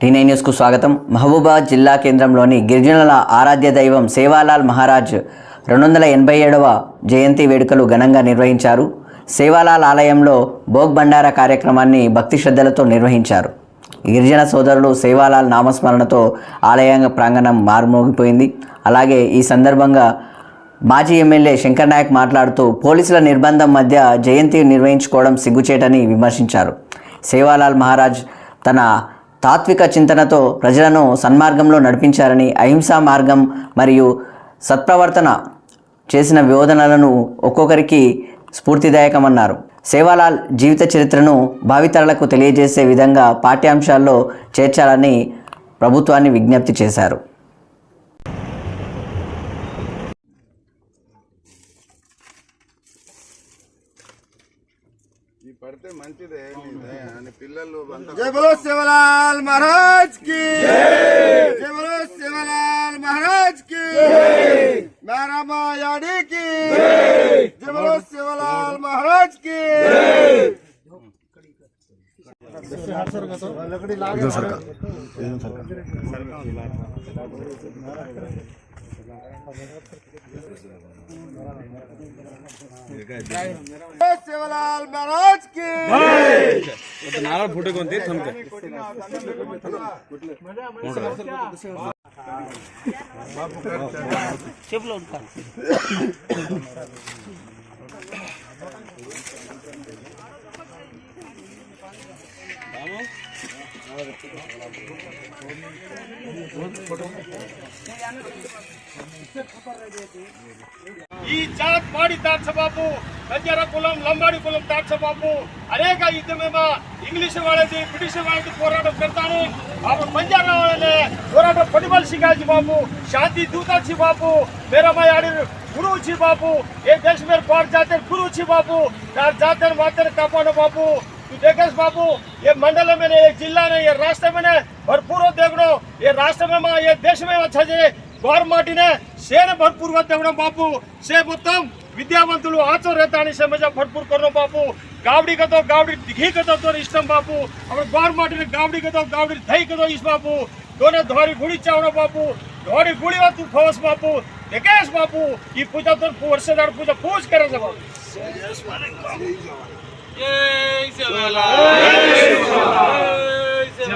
టీ9 న్యూస్కు స్వాగతం. మహబూబాబాద్ జిల్లా కేంద్రంలోని గిరిజనుల ఆరాధ్య దైవం సేవాలాల్ మహారాజ్ 287వ జయంతి వేడుకలు ఘనంగా నిర్వహించారు. సేవాలాల్ ఆలయంలో భోగ్ బండారా కార్యక్రమాన్ని భక్తి శ్రద్ధలతో నిర్వహించారు. గిరిజన సోదరులు సేవాలాల్ నామస్మరణతో ఆలయ ప్రాంగణం మారుమోగిపోయింది. అలాగే ఈ సందర్భంగా మాజీ ఎమ్మెల్యే శంకర్ నాయక్ మాట్లాడుతూ పోలీసుల నిర్బంధం మధ్య జయంతి నిర్వహించుకోవడం సిగ్గుచేటని విమర్శించారు. సేవాలాల్ మహారాజ్ తన తాత్విక చింతనతో ప్రజలను సన్మార్గంలో నడిపించారని, అహింసా మార్గం మరియు సత్ప్రవర్తన చేసిన బోధనలను ఒక్కొక్కరికి స్ఫూర్తిదాయకమన్నారు. సేవాలాల్ జీవిత చరిత్రను భావితరాలకు తెలియజేసే విధంగా పాఠ్యాంశాల్లో చేర్చాలని ప్రభుత్వాన్ని విజ్ఞప్తి చేశారు. పడితే మంచిదే అని పిల్లలు జై బోలో సేవాలాల్ మహారాజ్ కి జై బోలో సేవాలాల్ మహారాజ్ కి నారాయణి కి జై బోలో సేవాలాల్ మహారాజ్ కి सेवालाल महाराज की फोटो कौन थी थमके ఈ జాత్ మాడి దాట్స బాబు బంజారా కులం లంబాడి కులం దాట్స బాబు అనేక యుద్ధమేమో ఇంగ్లీష్ వాళ్ళది బ్రిటిష్ వాళ్ళది పోరాటం करताने आप बंजारा वाले పోరాటం పడిబల్ सिंगाजी बाबू शांति दूता छी बाबू मेरा मायाड़ी गुरु छी बाबू ये देश में पार जाते गुरु छी बाबू यार जाते माते कापानो बाबू तू देखेस बाबू ये मंडल में ये जिला ने ये राष्ट्र में भरपूर देखो ये राष्ट्र में ये देश में अच्छा जे गौरमाटी ने शेर भरपूर देखो बापू से उत्तम विद्यावंतुలు ఆచరేతాని से मजा भरपूर करो बापू गावड़ी का तो गावड़ी दिखी का तो इष्टम बापू अब गौरमाटी ने गावड़ी का तो गावड़ी दही का तो इस बापू दोनों धोरी गुड़ी चावना बापू धोरी गुड़ी वा तू फौस बापू देखेस बापू ये पूजा तो वर्षदार पूजा पूज करे बापू जय सेवालाल जय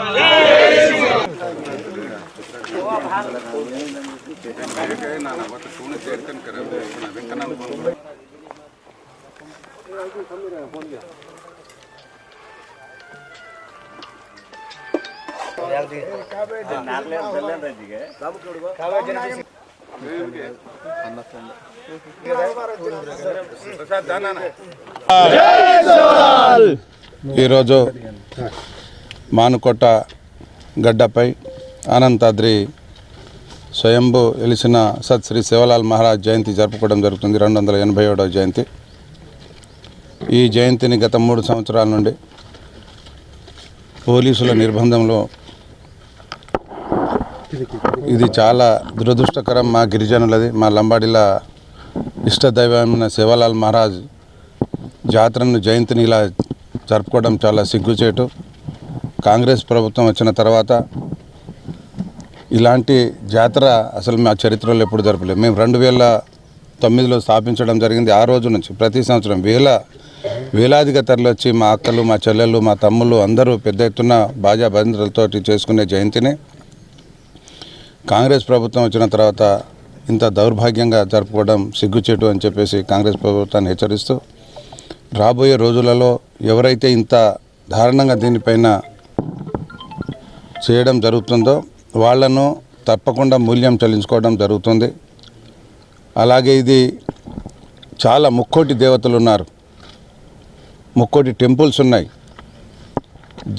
ఈరోజు మానుకోట గడ్డపై అనంతాద్రి స్వయంభూ వెలిసిన సత్ శ్రీ సేవాలాల్ మహారాజ్ జయంతి జరుపుకోవడం జరుగుతుంది. 287వ జయంతి. ఈ జయంతిని గత 3 సంవత్సరాల నుండి పోలీసుల నిర్బంధంలో ఇది చాలా దురదృష్టకరం. మా గిరిజనులది, మా లంబాడీల ఇష్టదైవమైన సేవాలాల్ మహారాజ్ జాతరను జయంతిని ఇలా జరుపుకోవడం చాలా సిగ్గుచేటు. కాంగ్రెస్ ప్రభుత్వం వచ్చిన తర్వాత ఇలాంటి జాతర అసలు మా చరిత్రలో ఎప్పుడు జరపలేదు. మేము 2009లో స్థాపించడం జరిగింది. ఆ రోజు నుంచి ప్రతి సంవత్సరం వేలాదిగా తరలి వచ్చి మా అక్కలు, మా చెల్లెళ్ళు, మా తమ్ముళ్ళు అందరూ పెద్ద ఎత్తున బాజా బంద్రలతో చేసుకునే జయంతిని కాంగ్రెస్ ప్రభుత్వం వచ్చిన తర్వాత ఇంత దౌర్భాగ్యంగా జరుపుకోవడం సిగ్గుచేటు అని చెప్పేసి కాంగ్రెస్ ప్రభుత్వాన్ని హెచ్చరిస్తూ, రాబోయే రోజులలో ఎవరైతే ఇంత దారుణంగా దీనిపైన చేయడం జరుగుతుందో వాళ్లను తప్పకుండా మూల్యం చెల్లించుకోవడం జరుగుతుంది. అలాగే ఇది చాలా ముక్కోటి దేవతలు ఉన్నారు, ముక్కోటి టెంపుల్స్ ఉన్నాయి.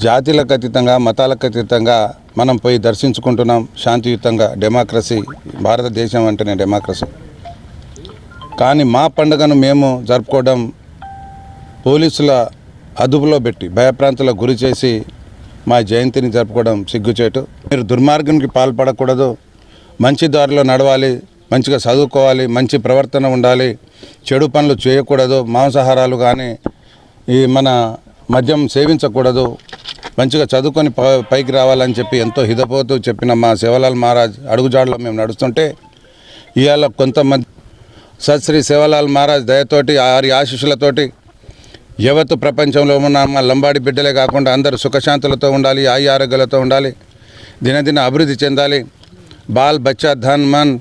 జాతిలకు అతీతంగా, మతాలకు అతీతంగా మనం పోయి దర్శించుకుంటున్నాం శాంతియుతంగా. డెమోక్రసీ, భారతదేశం అంటేనే డెమోక్రసీ. కానీ మా పండుగను మేము జరుపుకోవడం పోలీసుల అదుపులో పెట్టి భయప్రాంతాలకు గురి చేసి మా జయంతిని జరుపుకోవడం సిగ్గుచేటు. మీరు దుర్మార్గానికి పాల్పడకూడదు, మంచి దారిలో నడవాలి, మంచిగా చదువుకోవాలి, మంచి ప్రవర్తన ఉండాలి, చెడు పనులు చేయకూడదు, మాంసాహారాలు కానీ ఈ మన మద్యం సేవించకూడదు, మంచిగా చదువుకొని పైకి రావాలని చెప్పి ఎంతో హితపోతూ చెప్పిన మా సేవాలాల్ మహారాజ్ అడుగుజాడలో మేము నడుస్తుంటే ఇవాళ కొంతమంది సత్ శ్రీ సేవాలాల్ మహారాజ్ దయతోటి వారి ఆశీస్సులతోటి యావత్తు ప్రపంచంలో ఉన్న మా లంబాడి బిడ్డలే కాకుండా అందరూ సుఖశాంతులతో ఉండాలి, ఆరోగ్యాలతో ఉండాలి, దినదిన అభివృద్ధి చెందాలి. బాల్ బచ్చా ధన్ మన్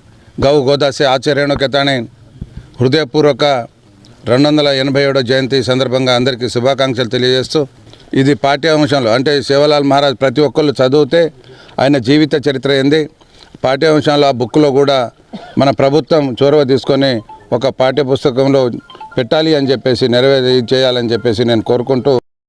గౌ గోదాసే ఆచరణకెతానే హృదయపూర్వక 287వ జయంతి సందర్భంగా అందరికీ శుభాకాంక్షలు తెలియజేస్తూ, ఇది పాఠ్యాంశంలో అంటే సేవాలాల్ మహారాజ్ ప్రతి ఒక్కళ్ళు చదివితే ఆయన జీవిత చరిత్ర ఏంది పాఠ్యాంశంలో ఆ బుక్లో కూడా మన ప్రభుత్వం చొరవ తీసుకొని ఒక పాఠ్య పుస్తకంలో పెట్టాలి అని చెప్పేసి చేయాలని చెప్పేసి నేను కోరుకుంటూ